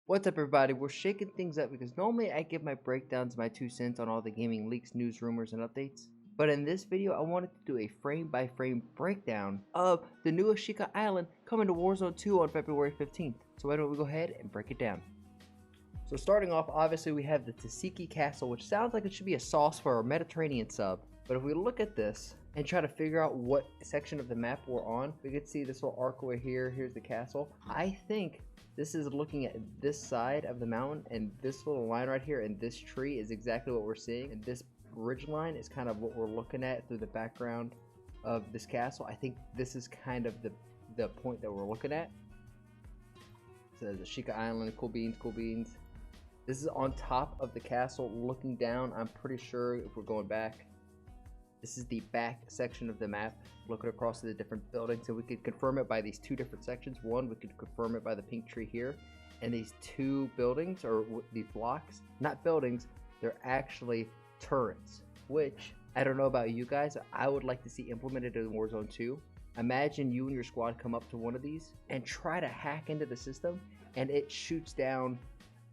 What's up, everybody? We're shaking things up because normally I give my breakdowns, my 2 cents on all the gaming leaks, news, rumors, and updates. But in this video, I wanted to do a frame-by-frame breakdown of the new Ashika Island coming to Warzone 2 on February 15th. So why don't we go ahead and break it down. So starting off, obviously we have the Tasiki Castle, which sounds like it should be a sauce for a Mediterranean sub. But if we look at this and try to figure out what section of the map we're on, we can see this little archway here. Here's the castle. I think this is looking at this side of the mountain, and this little line right here and this tree is exactly what we're seeing. And this ridge line is kind of what we're looking at through the background of this castle. I think this is kind of the point that we're looking at. So there's Ashika Island, cool beans, cool beans. This is on top of the castle looking down. I'm pretty sure if we're going back, this is the back section of the map, looking across to the different buildings, and we could confirm it by these two different sections. One, we could confirm it by the pink tree here, and these two buildings, or these blocks, not buildings, they're actually turrets, which, I don't know about you guys, I would like to see implemented in Warzone 2. Imagine you and your squad come up to one of these and try to hack into the system, and it shoots down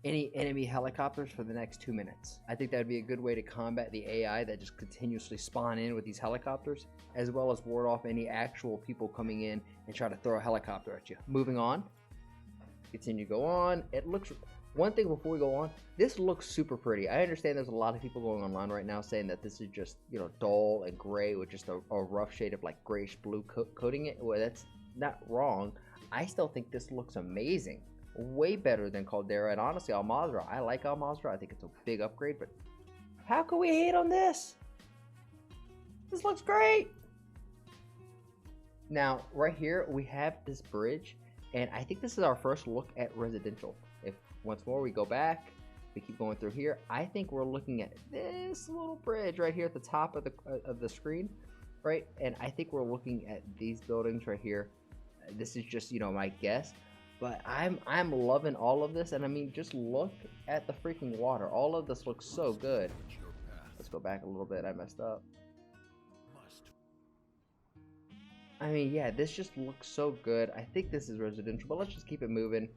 any enemy helicopters for the next 2 minutes. I think that would be a good way to combat the AI that just continuously spawn in with these helicopters, as well as ward off any actual people coming in and try to throw a helicopter at you. Moving on, continue to go on. It looks, one thing before we go on, this looks super pretty. I understand there's a lot of people going online right now saying that this is just, you know, dull and gray with just a rough shade of like grayish blue coating it. Well, that's not wrong. I still think this looks amazing. Way better than Caldera, and honestly Al Mazrah. I like Al Mazrah. I think it's a big upgrade, but how can we hate on this? This looks great. Now right here we have this bridge, and I think this is our first look at residential. If once more we go back, we keep going through here, I think we're looking at this little bridge right here at the top of the screen, right? And I think we're looking at these buildings right here. This is just, you know, my guess. But I'm loving all of this, and I mean, just look at the freaking water. All of this looks so good. Let's go back a little bit. I messed up. I mean, yeah, this just looks so good. I think this is residential, but let's just keep it moving.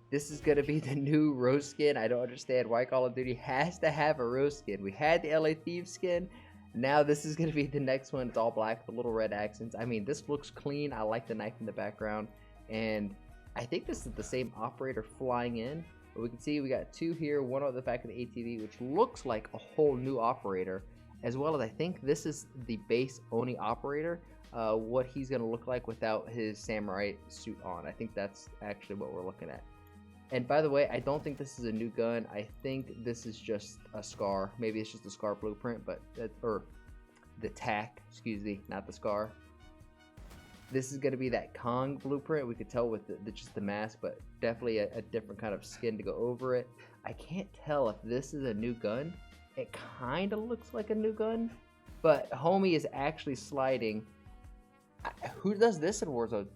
This is gonna be the new rose skin. I don't understand why Call of Duty has to have a rose skin. We had the LA Thieves skin. Now this is gonna be the next one. It's all black with little red accents. I mean, this looks clean. I like the knife in the background, and I think this is the same operator flying in, but we can see we got two here, one on the back of the ATV, which looks like a whole new operator, as well as I think this is the base Oni operator, what he's going to look like without his samurai suit on. I think that's actually what we're looking at. And by the way, I don't think this is a new gun. I think this is just a SCAR. Maybe it's just a SCAR blueprint, but or the TAC, excuse me, not the SCAR. This is going to be that Kong blueprint. We could tell with just the mask, but definitely a different kind of skin to go over it. I can't tell if this is a new gun. It kind of looks like a new gun, but homie is actually sliding. Who does this in Warzone?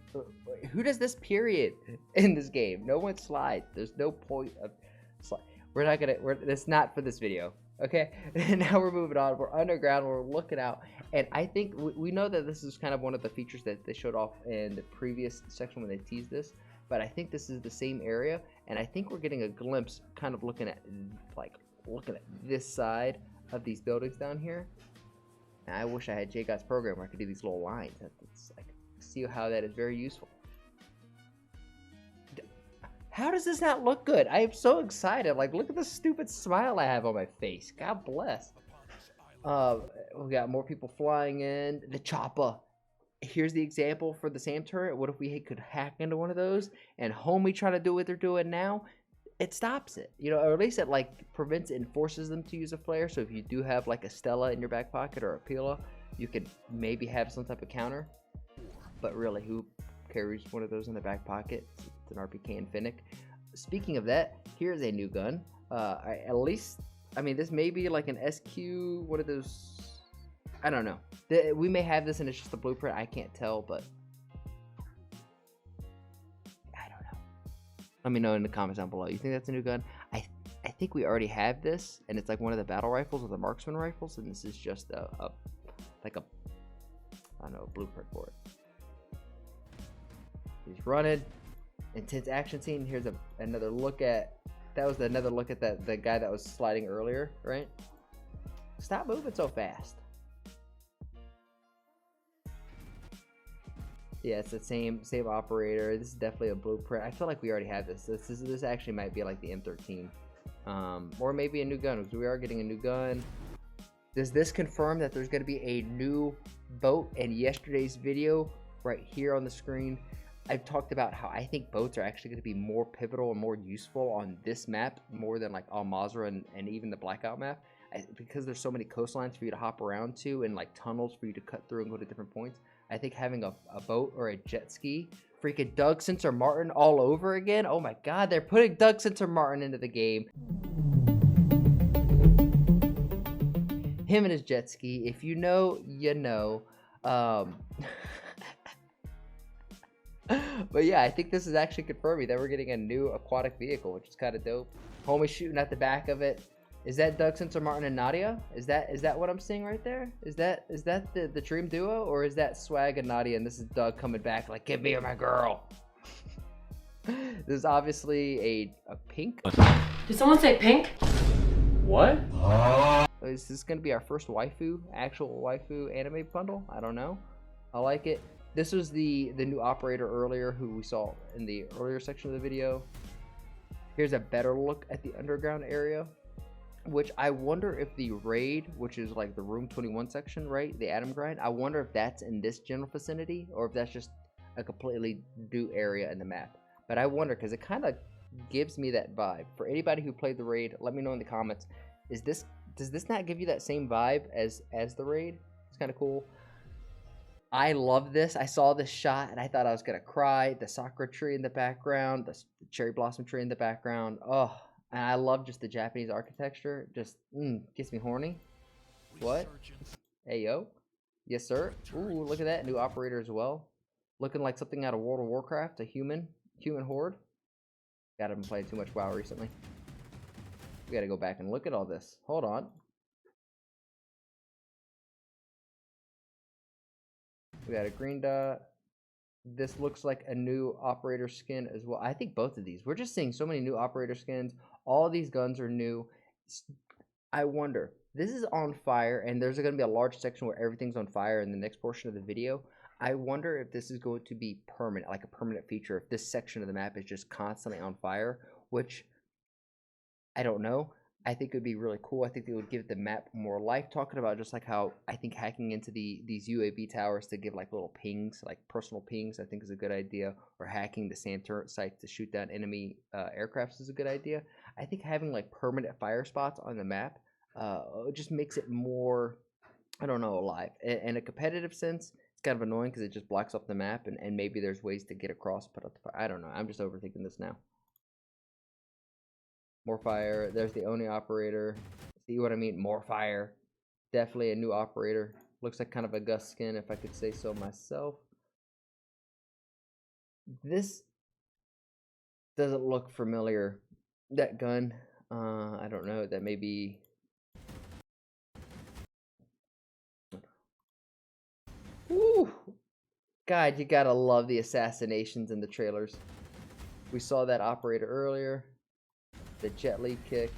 Who does this period in this game? No one slides. There's no point of slide. We're not gonna. It's not for this video. Okay, now we're moving on. We're underground. We're looking out, and I think we know that this is kind of one of the features that they showed off in the previous section when they teased this. But I think this is the same area, and I think we're getting a glimpse, kind of looking at this side of these buildings down here. And I wish I had JGOT's program where I could do these little lines. That's like, see how that is very useful. How does this not look good? I am so excited. Like, look at the stupid smile I have on my face. God bless. We got more people flying in. The chopper. Here's the example for the SAM turret. What if we could hack into one of those and homie try to do what they're doing now? It stops it, you know, or at least it like prevents it and forces them to use a flare. So if you do have like a Stella in your back pocket or a Pila, you could maybe have some type of counter. But really, who carries one of those in the back pocket? It's an RPK and Finnick. Speaking of that, here's a new gun. At least, I mean, this may be like an SQ, one of those, I don't know. We may have this and it's just a blueprint. I can't tell, but I don't know. Let me know in the comments down below. You think that's a new gun? I think we already have this, and it's like one of the battle rifles or the marksman rifles, and this is just I don't know, a blueprint for it. He's running. Intense action scene. Here's another look at, that was another look at the guy that was sliding earlier, right? Stop moving so fast. Yeah, it's the same operator. This is definitely a blueprint. I feel like we already have this. This actually might be like the M13, or maybe a new gun, because we are getting a new gun. Does this confirm that there's going to be a new boat? In yesterday's video, right here on the screen, I've talked about how I think boats are actually going to be more pivotal and more useful on this map, more than like Al Mazrah and even the Blackout map, because there's so many coastlines for you to hop around to and like tunnels for you to cut through and go to different points. I think having a boat or a jet ski, freaking Doug Sensor Martin all over again. Oh my God, they're putting Doug Sensor Martin into the game. Him and his jet ski. If you know, you know. But yeah, I think this is actually confirming that we're getting a new aquatic vehicle, which is kind of dope. Homie shooting at the back of it. Is that Doug Sensor Martin and Nadia? Is that what I'm seeing right there? Is that the dream duo, or is that Swag and Nadia and this is Doug coming back like, give me my girl? This is obviously a pink. Did someone say pink? What? Is this gonna be our first waifu, actual waifu anime bundle? I don't know. I like it. This was the new operator earlier, who we saw in the earlier section of the video. Here's a better look at the underground area, which I wonder if the raid, which is like the room 21 section, right? The Atom Grind, I wonder if that's in this general vicinity or if that's just a completely new area in the map. But I wonder, because it kind of gives me that vibe. For anybody who played the raid, let me know in the comments. Does this not give you that same vibe as the raid? It's kind of cool. I love this. I saw this shot and I thought I was gonna cry. The sakura tree in the background, the cherry blossom tree in the background. Oh, and I love just the Japanese architecture. Just gets me horny. What? Hey yo, yes sir. Ooh, look at that new operator as well. Looking like something out of World of Warcraft. A human horde. God, I've been playing too much WoW recently. We gotta go back and look at all this. Hold on. We got a green dot. This looks like a new operator skin as well. I think both of these. We're just seeing so many new operator skins. All these guns are new. I wonder. This is on fire, and there's going to be a large section where everything's on fire in the next portion of the video. I wonder if this is going to be permanent, like a permanent feature, if this section of the map is just constantly on fire, which I don't know. I think it would be really cool. I think it would give the map more life. Talking about just like how I think hacking into these UAV towers to give like little pings, like personal pings, I think is a good idea. Or hacking the sand turret sites to shoot down enemy aircrafts is a good idea. I think having like permanent fire spots on the map just makes it more, I don't know, alive. In a competitive sense, it's kind of annoying because it just blocks up the map, and maybe there's ways to get across, put up the fire. I don't know. I'm just overthinking this now. More fire. There's the Oni operator. See what I mean? More fire. Definitely a new operator. Looks like kind of a Gus skin, if I could say so myself. This doesn't look familiar. That gun. I don't know. That may be... Woo! God, you gotta love the assassinations in the trailers. We saw that operator earlier. The Jet Li kick.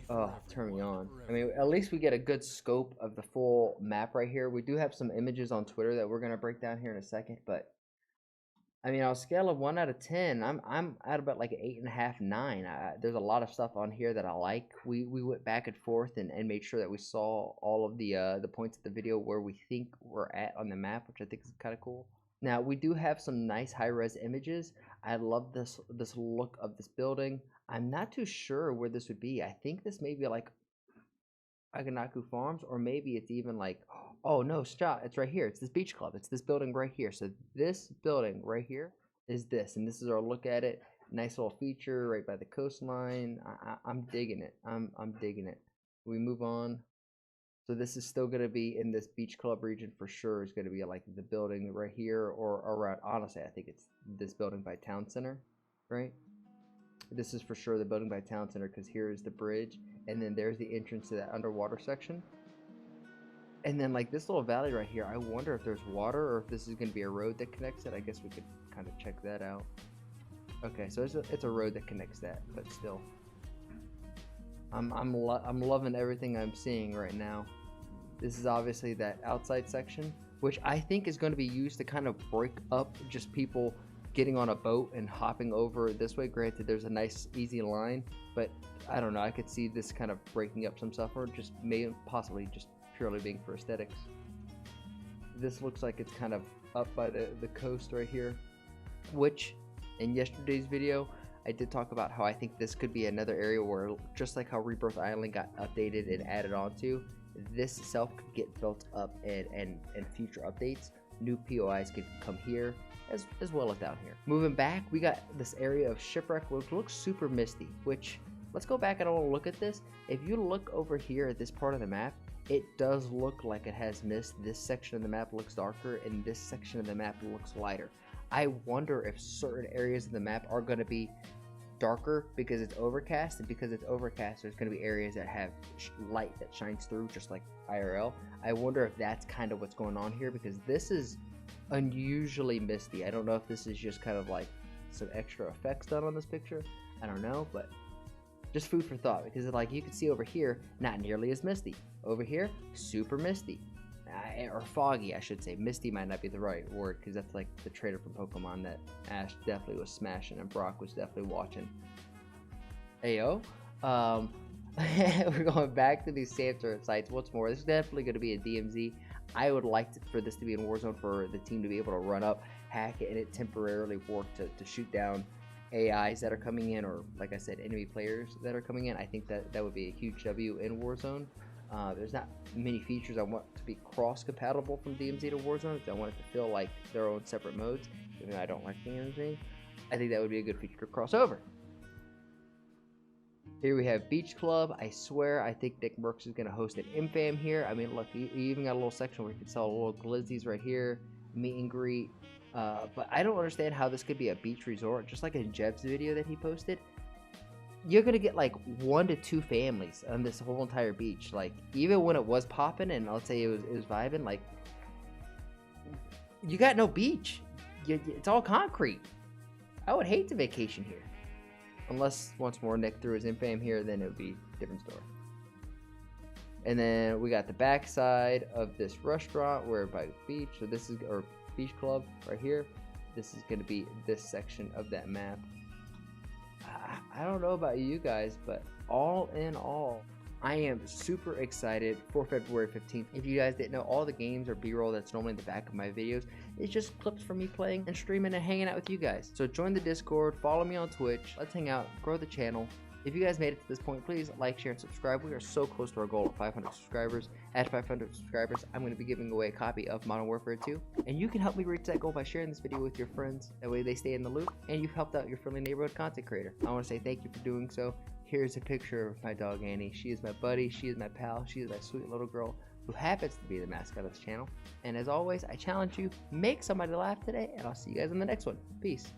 Oh, turn me on. I mean, at least we get a good scope of the full map right here. We do have some images on Twitter that we're gonna break down here in a second, but I mean, on a scale of 1 out of 10, I'm at about like an 8.5, 9. There's a lot of stuff on here that I like. We went back and forth and made sure that we saw all of the points of the video where we think we're at on the map, which I think is kind of cool. Now, we do have some nice high-res images. I love this look of this building. I'm not too sure where this would be. I think this may be like Aganaku Farms, or maybe it's even like, oh no, stop, it's right here. It's this beach club. It's this building right here. So this building right here is this, and this is our look at it. Nice little feature right by the coastline. I'm digging it. I'm digging it. We move on. So this is still going to be in this beach club region for sure. It's going to be like the building right here or around. Honestly, I think it's this building by Town Center, right? This is for sure the building by Town Center, because here is the bridge, and then there's the entrance to that underwater section. And then like this little valley right here, I wonder if there's water or if this is going to be a road that connects it. I guess we could kind of check that out. Okay, so it's a road that connects that, but still, I'm loving everything I'm seeing right now. This is obviously that outside section, which I think is going to be used to kind of break up just people getting on a boat and hopping over this way. Granted, there's a nice easy line, but I don't know, I could see this kind of breaking up some stuff, or just maybe possibly just purely being for aesthetics. This looks like it's kind of up by the coast right here, which in yesterday's video I did talk about how I think this could be another area where, just like how Rebirth Island got updated and added onto, this itself could get built up and future updates. New POIs could come here as well as down here. Moving back, we got this area of shipwreck, which looks super misty, which, let's go back and I want to look at this. If you look over here at this part of the map, it does look like it has mist. This section of the map looks darker and this section of the map looks lighter. I wonder if certain areas of the map are going to be darker because it's overcast, and because it's overcast there's going to be areas that have light that shines through, just like IRL. I wonder if that's kind of what's going on here, because this is unusually misty. I don't know if this is just kind of like some extra effects done on this picture. I don't know, but just food for thought, because like you can see over here, not nearly as misty. Over here, super misty. Or foggy, I should say. Misty might not be the right word, because that's like the trader from Pokemon that Ash definitely was smashing and Brock was definitely watching. Ayo. We're going back to these sand turret sites once more. This is definitely going to be a DMZ. I would like for this to be in Warzone, for the team to be able to run up, hack it, and it temporarily work to shoot down AIs that are coming in, or like I said, enemy players that are coming in. I think that would be a huge W in Warzone. There's not many features I want to be cross-compatible from DMZ to Warzone, because I want it to feel like their own separate modes, even though I don't like DMZ. I think that would be a good feature to cross over. Here we have Beach Club. I swear, I think Nick Merckx is going to host an infam here. I mean, look, you even got a little section where you can sell little glizzies right here, meet and greet. But I don't understand how this could be a beach resort, just like in Jeb's video that he posted. You're gonna get like 1 to 2 families on this whole entire beach. Like, even when it was popping and let's say it was vibing, like, you got no beach. It's all concrete. I would hate to vacation here, unless once more Nick threw his infam here, then it would be a different story. And then we got the backside of this restaurant where by the beach. So this is our beach club right here. This is gonna be this section of that map. I don't know about you guys, but all in all, I am super excited for February 15th. If you guys didn't know, all the games or b-roll that's normally in the back of my videos, it's just clips from me playing and streaming and hanging out with you guys. So join the Discord, follow me on Twitch, let's hang out, grow the channel. If you guys made it to this point, please like, share, and subscribe. We are so close to our goal of 500 subscribers. At 500 subscribers, I'm going to be giving away a copy of Modern Warfare 2. And you can help me reach that goal by sharing this video with your friends. That way they stay in the loop, and you've helped out your friendly neighborhood content creator. I want to say thank you for doing so. Here's a picture of my dog Annie. She is my buddy, she is my pal, she is my sweet little girl who happens to be the mascot of this channel. And as always, I challenge you, make somebody laugh today, and I'll see you guys in the next one. Peace.